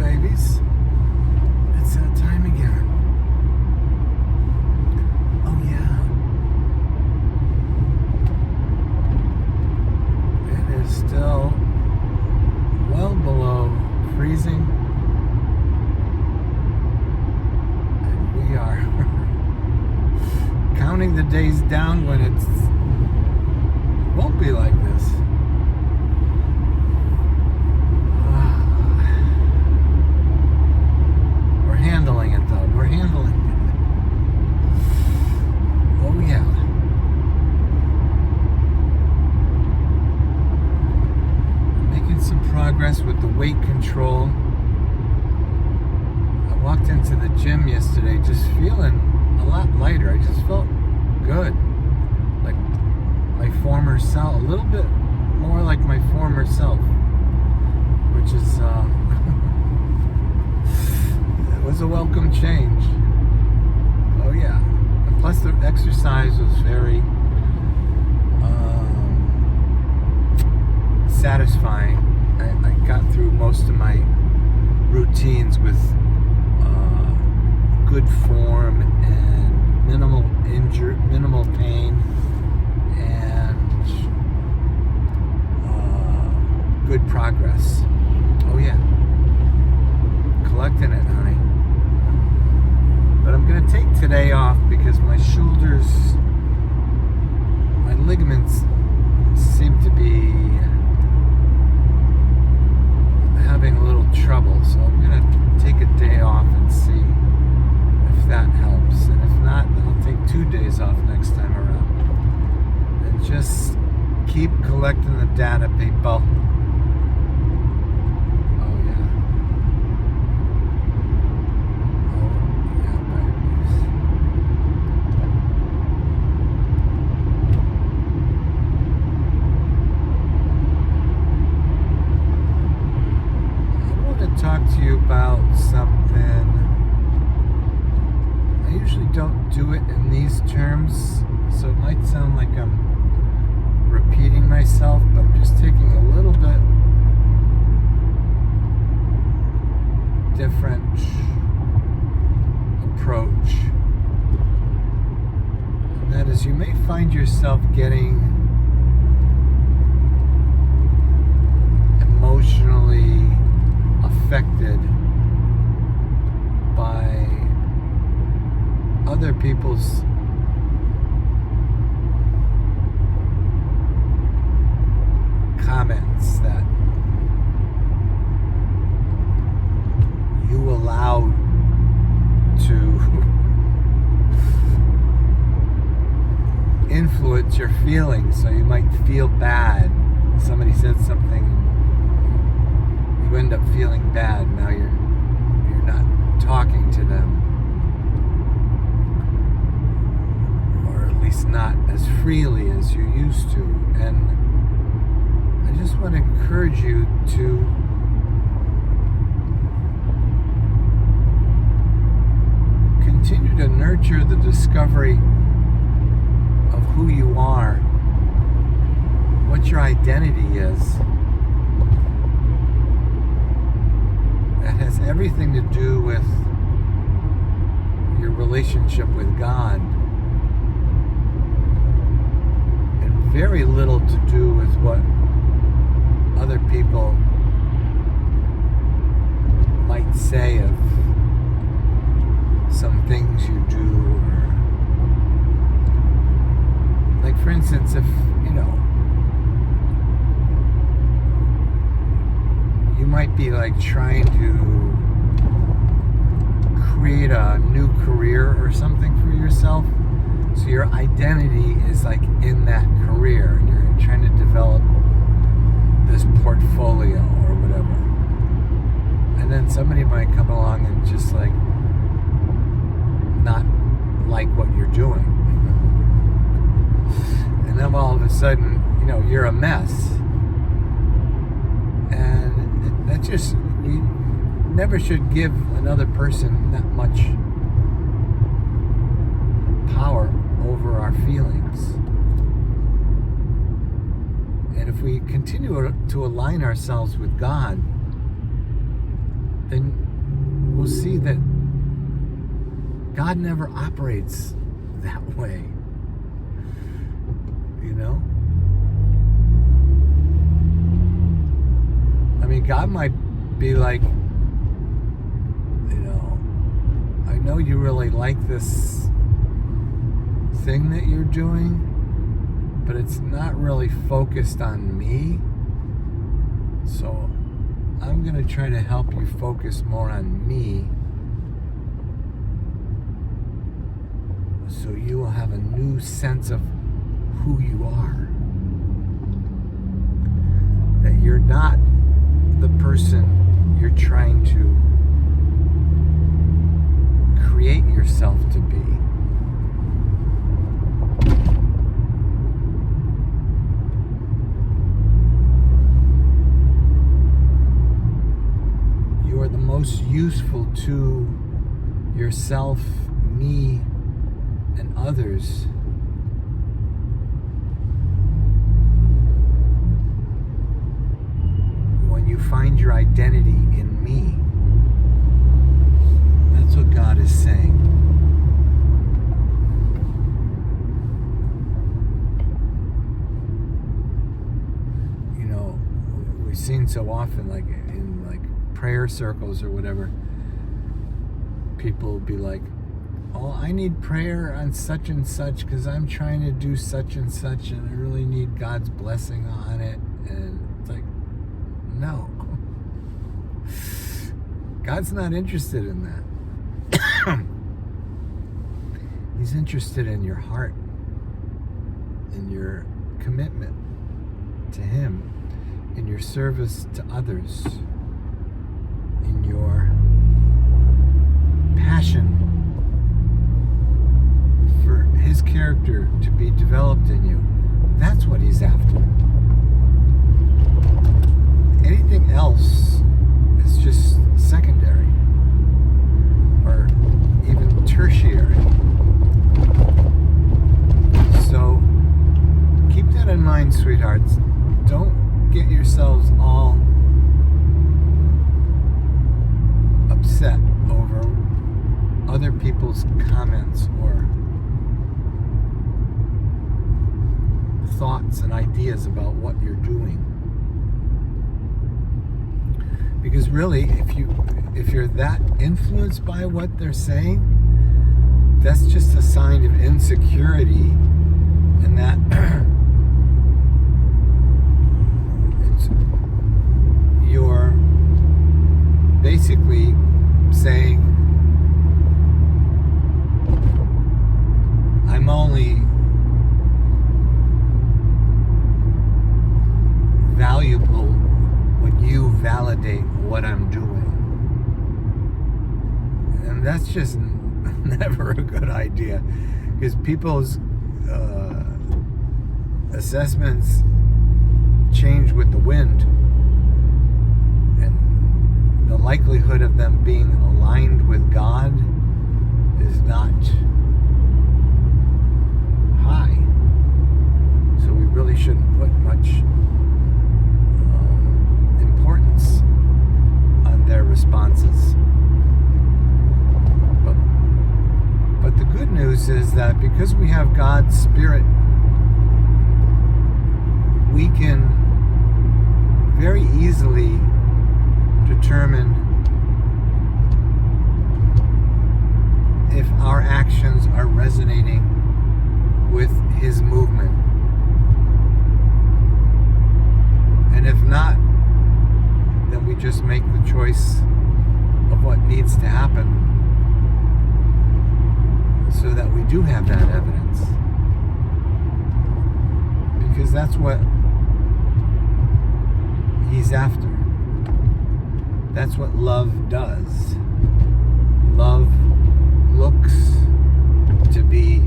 babies. It's that time again. Oh, yeah. It is still well below freezing. And we are counting the days down when it won't be like this. Handling it though. We're handling it. Oh yeah. Making some progress with the weight control. I walked into the gym yesterday just feeling a lot lighter. I just felt good. Like my former self. A little bit more like my former self. Which is it was a welcome change. Oh yeah. And plus the exercise was very satisfying. I got through most of my routines with good form and minimal pain, and good progress. Oh yeah. Collecting it, honey. But I'm going to take today off because my shoulders, my ligaments seem to be having a little trouble. So I'm going to take a day off and see if that helps. And if not, then I'll take 2 days off next time around. And just keep collecting the data, people. Talk to you about something. I usually don't do it in these terms, so it might sound like I'm repeating myself, but I'm just taking a little bit different approach. And that is, you may find yourself getting emotionally affected by other people's comments that you allow to influence your feelings. So you might feel bad. Somebody said something, you end up feeling bad. Now you're not talking to them, or at least not as freely as you used to. And I just want to encourage you to continue to nurture the discovery of who you are, what your identity is. That has everything to do with your relationship with God, and very little to do with what other people might say of some things you do. Or, like, for instance, if you might be like trying to create a new career or something for yourself. So your identity is like in that career, and you're trying to develop this portfolio or whatever. And then somebody might come along and just like not like what you're doing. And then all of a sudden, you're a mess. And that just, we never should give another person that much power over our feelings. And if we continue to align ourselves with God, then we'll see that God never operates that way. You know? I mean, God might be like, I know you really like this thing that you're doing, but it's not really focused on me. So I'm going to try to help you focus more on me, so you will have a new sense of who you are. That you're not the person you're trying to create yourself to be. You are the most useful to yourself, me, and others when you find your identity in me. That's what God is saying. We've seen so often, like in like prayer circles or whatever, people will be like, oh, I need prayer on such and such because I'm trying to do such and such and I really need God's blessing on it. And it's like, no. God's not interested in that. He's interested in your heart, in your commitment to Him, in your service to others, in your passion for His character to be developed in you. That's what He's after. Anything else is just secondary or even tertiary. So keep that in mind, sweethearts. Don't get yourselves all upset over other people's comments or thoughts and ideas about what you're doing. Because really, if you're that influenced by what they're saying, that's just a sign of insecurity, and that you're basically saying, I'm only valuable when you validate what I'm doing. And that's just never a good idea, because people's assessments change with the wind, and the likelihood of them being aligned with God is not high. So we really shouldn't put much importance on their responses. But the good news is that because we have God's Spirit, we can very easily determine if our actions are resonating with His movement. And if not, then we just make the choice of what needs to happen so that we do have that evidence. Because that's what He's after. That's what love does. Love looks to be